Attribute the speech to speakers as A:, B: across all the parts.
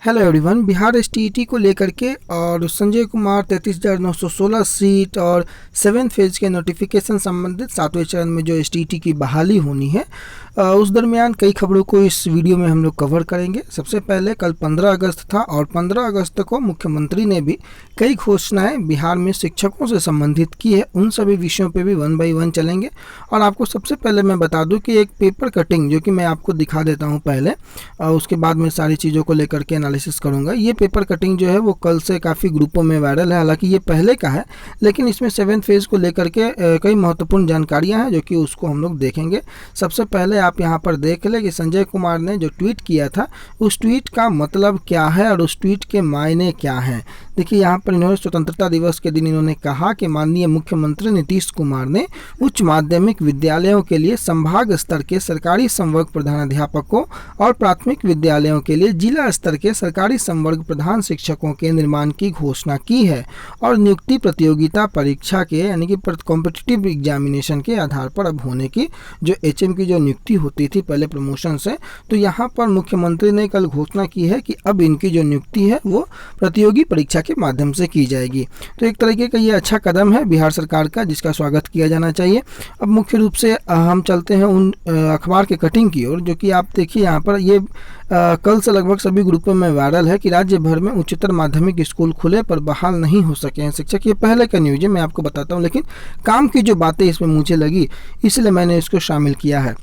A: Hello everyone. Bihar STET को लेकर के और संजय कुमार 33,916 सीट और 7th फेज के नोटिफिकेशन संबंधित 7वें चरण में जो एसटीईटी की बहाली होनी है उस दरमियान कई खबरों को इस वीडियो में हम लोग कवर करेंगे। सबसे पहले कल 15 अगस्त था और 15 अगस्त को मुख्यमंत्री ने भी कई घोषणाएं बिहार में शिक्षकों से संबंधित की है। उन सभी विषयों पे भी 1 बाय 1 चलेंगे और आपको सबसे पहले मैं बता दूं कि एक पेपर कटिंग जो कि मैं आपको दिखा देता हूं पहले और उसके बाद में सारी चीज़ों को लेकर के एनालिसिस करूंगा। ये पेपर कटिंग जो है वो कल से काफ़ी ग्रुपों में वायरल है, हालांकि ये पहले का है लेकिन इसमें 7th फेज को लेकर के कई महत्वपूर्ण जानकारियाँ हैं जो कि उसको हम लोग देखेंगे। सबसे पहले आप यहाँ पर देख लें कि संजय कुमार ने जो ट्वीट किया था उस ट्वीट का मतलब क्या है और उस ट्वीट के मायने क्या हैं। देखिए यहाँ पर इन्होंने स्वतंत्रता दिवस के दिन इन्होंने कहा कि माननीय मुख्यमंत्री नीतीश कुमार ने उच्च माध्यमिक विद्यालयों के लिए संभाग स्तर के सरकारी संवर्ग प्रधानाध्यापकों और प्राथमिक विद्यालयों के लिए जिला स्तर के सरकारी संवर्ग प्रधान शिक्षकों के निर्माण की घोषणा की है और नियुक्ति प्रतियोगिता परीक्षा के यानी कि कॉम्पिटिटिव एग्जामिनेशन के आधार पर अब होने की जो एचएम की जो नियुक्ति होती थी पहले प्रमोशन से, तो यहाँ पर मुख्यमंत्री ने कल घोषणा की है कि अब इनकी जो नियुक्ति है वो प्रतियोगी परीक्षा के माध्यम से की जाएगी। तो एक तरीके का ये अच्छा कदम है बिहार सरकार का जिसका स्वागत किया जाना चाहिए। अब मुख्य रूप से हम चलते हैं उन अखबार के कटिंग की ओर जो कि आप देखिए यहाँ पर ये कल से लगभग सभी ग्रुपों में वायरल है कि राज्य भर में उच्चतर माध्यमिक स्कूल खुले पर बहाल नहीं हो सके हैं शिक्षक। ये पहले का न्यूज़ है, मैं आपको बताता हूँ, लेकिन काम की जो बातें इसमें मुझे लगी इसलिए मैंने इसको शामिल किया है।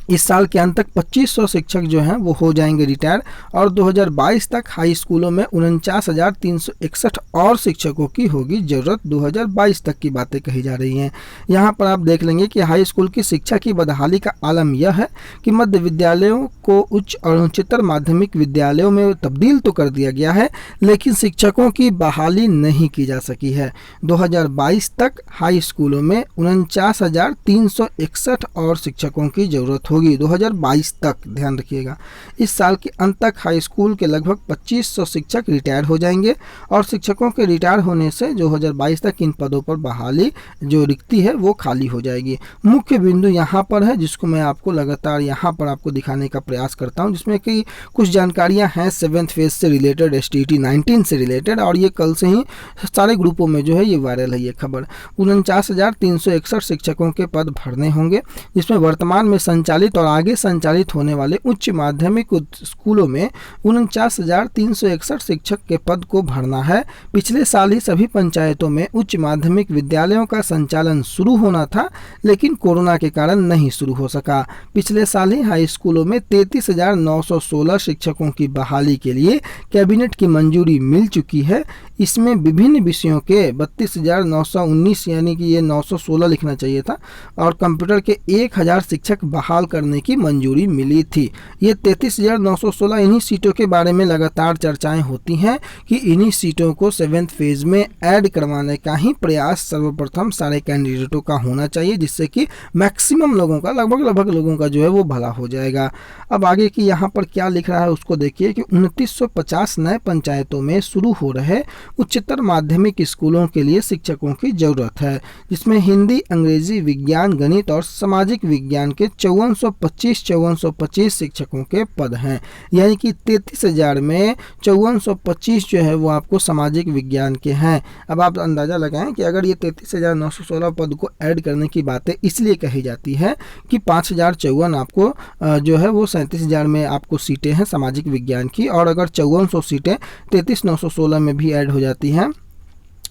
A: इस साल के अंत तक 2500 शिक्षक जो हैं वो हो जाएंगे रिटायर और 2022 तक हाई स्कूलों में 49,361 और शिक्षकों की होगी ज़रूरत। 2022 तक की बातें कही जा रही हैं। यहाँ पर आप देख लेंगे कि हाई स्कूल की शिक्षा की बदहाली का आलम यह है कि मध्य विद्यालयों को उच्च और उच्चतर माध्यमिक विद्यालयों में तब्दील तो कर दिया गया है लेकिन शिक्षकों की बहाली नहीं की जा सकी है। 2022 तक हाई स्कूलों में 49,361 और शिक्षकों की ज़रूरत होगी 2022 तक, ध्यान रखिएगा। इस साल के अंत तक हाई स्कूल के लगभग 2500 शिक्षक रिटायर हो जाएंगे और शिक्षकों के रिटायर होने से 2022 तक इन पदों पर बहाली जो रिक्ति है वो खाली हो जाएगी। मुख्य बिंदु यहाँ पर है जिसको मैं आपको लगातार यहाँ पर आपको दिखाने का प्रयास करता हूँ, जिसमें कि कुछ जानकारियाँ हैं 7th फेज से रिलेटेड, STT 19 से रिलेटेड, और ये कल से ही सारे ग्रुपों में जो है ये वायरल है ये खबर। 49,361 शिक्षकों के पद भरने होंगे जिसमें वर्तमान में संचालित और आगे संचालित होने वाले उच्च माध्यमिक स्कूलों में 49,361 शिक्षक के पद को भरना है। पिछले साल ही सभी पंचायतों में उच्च माध्यमिक विद्यालयों का संचालन शुरू होना था लेकिन कोरोना के कारण नहीं शुरू हो सका। पिछले साल ही हाई स्कूलों में 33,916 शिक्षकों की बहाली के लिए कैबिनेट की मंजूरी मिल चुकी है। इसमें विभिन्न विषयों के 32,919 यानी कि ये 916 लिखना चाहिए था और कंप्यूटर के 1,000 शिक्षक बहाल करने की मंजूरी मिली थी। ये 33,916 इन्हीं सीटों के बारे में लगातार चर्चाएं होती हैं कि इन्हीं सीटों को 7th फेज में ऐड करवाने का ही प्रयास सर्वप्रथम सारे कैंडिडेटों का होना चाहिए जिससे कि मैक्सिमम लोगों का लगभग लोगों का जो है वो भला हो जाएगा। अब आगे की यहाँ पर क्या लिख रहा है उसको देखिए कि 2950 नए पंचायतों में शुरू हो रहे उच्चतर माध्यमिक स्कूलों के लिए शिक्षकों की जरूरत है जिसमें हिंदी, अंग्रेजी, विज्ञान, गणित और सामाजिक विज्ञान के 5425 शिक्षकों के पद हैं। यानी कि 33,000 में 5425 जो है वो आपको सामाजिक विज्ञान के हैं। अब आप अंदाज़ा लगाएं कि अगर ये 33,916 पद को ऐड करने की बातें इसलिए कही जाती है कि 5,054 आपको जो है वो 37,000 में आपको सीटें हैं सामाजिक विज्ञान की, और अगर 5400 सीटें 33,916 में भी ऐड हो जाती हैं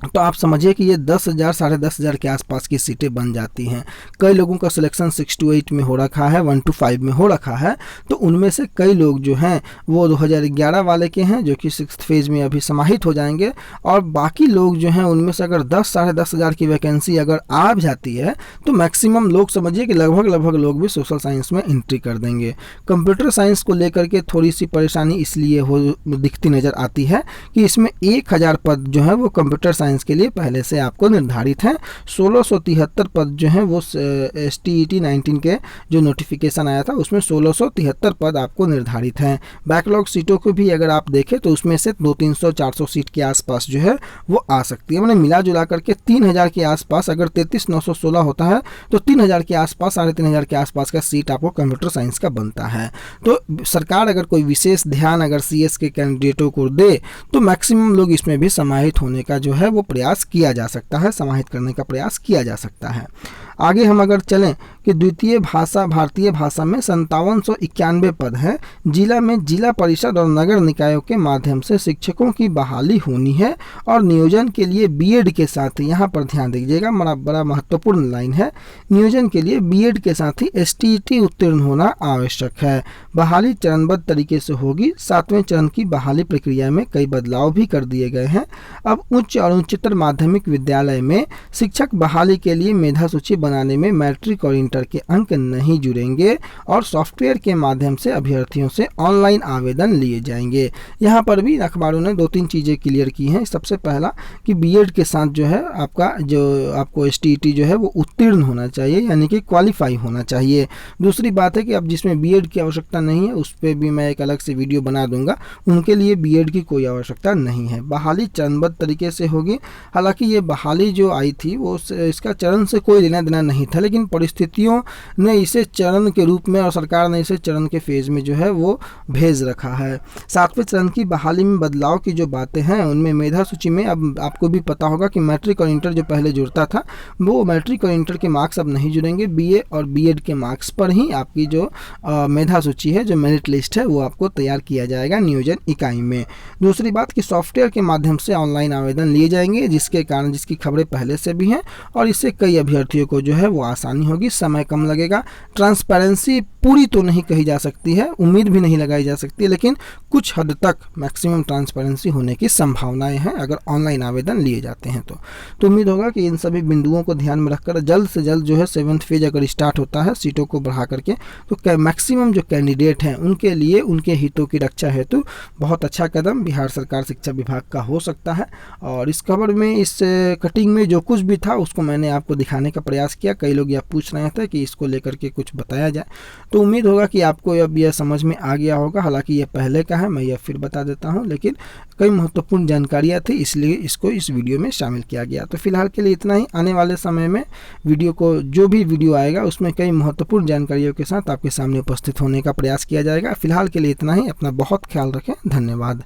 A: तो आप समझिए कि ये 10,000 साढ़े 10,000 के आसपास की सीटें बन जाती हैं। कई लोगों का सिलेक्शन 6 to 8 में हो रखा है, 1 to 5 में हो रखा है, तो उनमें से कई लोग जो हैं वो 2011 वाले के हैं जो कि 6th फेज में अभी समाहित हो जाएंगे और बाकी लोग जो हैं उनमें से अगर 10 साढ़े 10,000 की वैकेंसी अगर आ जाती है तो मैक्सिमम लोग समझिए कि लगभग लोग भी सोशल साइंस में एंट्री कर देंगे। कंप्यूटर साइंस को लेकर के थोड़ी सी परेशानी इसलिए दिखती नज़र आती है कि इसमें 1,000 पद जो है वो कंप्यूटर साइंस साइंस के लिए पहले से आपको निर्धारित हैं। 1673 पद जो हैं वो STET 19 के जो नोटिफिकेशन आया था उसमें 1673 पद आपको निर्धारित हैं। बैकलॉग सीटों को भी अगर आप देखें तो उसमें से 200-300-400 सीट के आसपास जो है वो आ सकती है। मैंने मिला जुला करके 3000 के आसपास, अगर 33,916 होता है तो 3000 के आसपास, 3500 के आसपास का सीट आपको कंप्यूटर साइंस का बनता है। तो सरकार अगर कोई विशेष ध्यान अगर CS के कैंडिडेटों को दे तो मैक्सिमम लोग इसमें भी समाहित होने का जो है वो प्रयास किया जा सकता है, समाहित करने का प्रयास किया जा सकता है। आगे हम अगर चलें कि द्वितीय भाषा भारतीय भाषा में 5791 पद हैं। जिला में जिला परिषद और नगर निकायों के माध्यम से शिक्षकों की बहाली होनी है और नियोजन के लिए बीएड के साथ ही, यहाँ पर ध्यान दीजिएगा, बड़ा महत्वपूर्ण लाइन है, नियोजन के लिए बीएड के साथ ही STET उत्तीर्ण होना आवश्यक है। बहाली चरणबद्ध तरीके से होगी। 7वें चरण की बहाली प्रक्रिया में कई बदलाव भी कर दिए गए हैं। अब उच्च और उच्चतर माध्यमिक विद्यालय में शिक्षक बहाली के लिए मेधा सूची बनाने में मैट्रिक और इंटर के अंक नहीं जुड़ेंगे और सॉफ्टवेयर के माध्यम से अभ्यर्थियों से ऑनलाइन आवेदन लिए जाएंगे। यहाँ पर भी अखबारों ने 2-3 चीज़ें क्लियर की हैं। सबसे पहला कि बीएड के साथ जो है आपको STET जो है वो उत्तीर्ण होना चाहिए, यानी कि क्वालिफाई होना चाहिए। दूसरी बात है कि अब जिसमें बीएड की आवश्यकता नहीं है उस पर भी मैं एक अलग से वीडियो बना दूंगा, उनके लिए बीएड की कोई आवश्यकता नहीं है। बहाली चरणबद्ध तरीके से होगी। हालांकि ये बहाली जो आई थी वो इसका चरण से कोई लेना देना नहीं था, लेकिन परिस्थितियों ने इसे चरण के रूप में और सरकार ने इसे चरण के फेज में जो है वो भेज रखा है। 7वें चरण की बहाली में बदलाव की जो बातें हैं उनमें मेधा सूची में अब आपको भी पता होगा कि मैट्रिक और इंटर जो पहले जुड़ता था वो मैट्रिक और इंटर के मार्क्स अब नहीं जुड़ेंगे। BA और BEd के मार्क्स पर ही आपकी जो मेधा सूची है, जो मेरिट लिस्ट है, वो आपको तैयार किया जाएगा नियोजन इकाई में। दूसरी बात कि सॉफ्टवेयर के माध्यम से ऑनलाइन आवेदन लिए जाएंगे, जिसके कारण जिसकी खबरें पहले से भी हैं और इससे कई अभ्यर्थियों को जो है वो आसानी होगी, समय कम लगेगा। ट्रांसपेरेंसी पूरी तो नहीं कही जा सकती है, उम्मीद भी नहीं लगाई जा सकती, लेकिन कुछ हद तक मैक्सिमम ट्रांसपेरेंसी होने की संभावनाएं हैं अगर ऑनलाइन आवेदन लिए जाते हैं तो उम्मीद होगा कि इन सभी बिंदुओं को ध्यान में रखकर जल्द से जल्द जो है 7th फेज अगर स्टार्ट होता है सीटों को बढ़ा करके तो मैक्सिमम जो कैंडिडेट हैं उनके लिए उनके हितों की रक्षा हेतु बहुत अच्छा कदम बिहार सरकार शिक्षा विभाग का हो सकता है। और इस खबर में, इस कटिंग में जो कुछ भी था उसको मैंने आपको दिखाने का प्रयास किया। कई लोग यह पूछ रहे थे कि इसको लेकर के कुछ बताया जाए, तो उम्मीद होगा कि आपको अब यह समझ में आ गया होगा। हालांकि यह पहले का है, मैं यह फिर बता देता हूं, लेकिन कई महत्वपूर्ण जानकारियां थी इसलिए इसको इस वीडियो में शामिल किया गया। तो फिलहाल के लिए इतना ही। आने वाले समय में वीडियो को जो भी वीडियो आएगा उसमें कई महत्वपूर्ण जानकारियों के साथ आपके सामने उपस्थित होने का प्रयास किया जाएगा। फिलहाल के लिए इतना ही। अपना बहुत ख्याल रखें। धन्यवाद।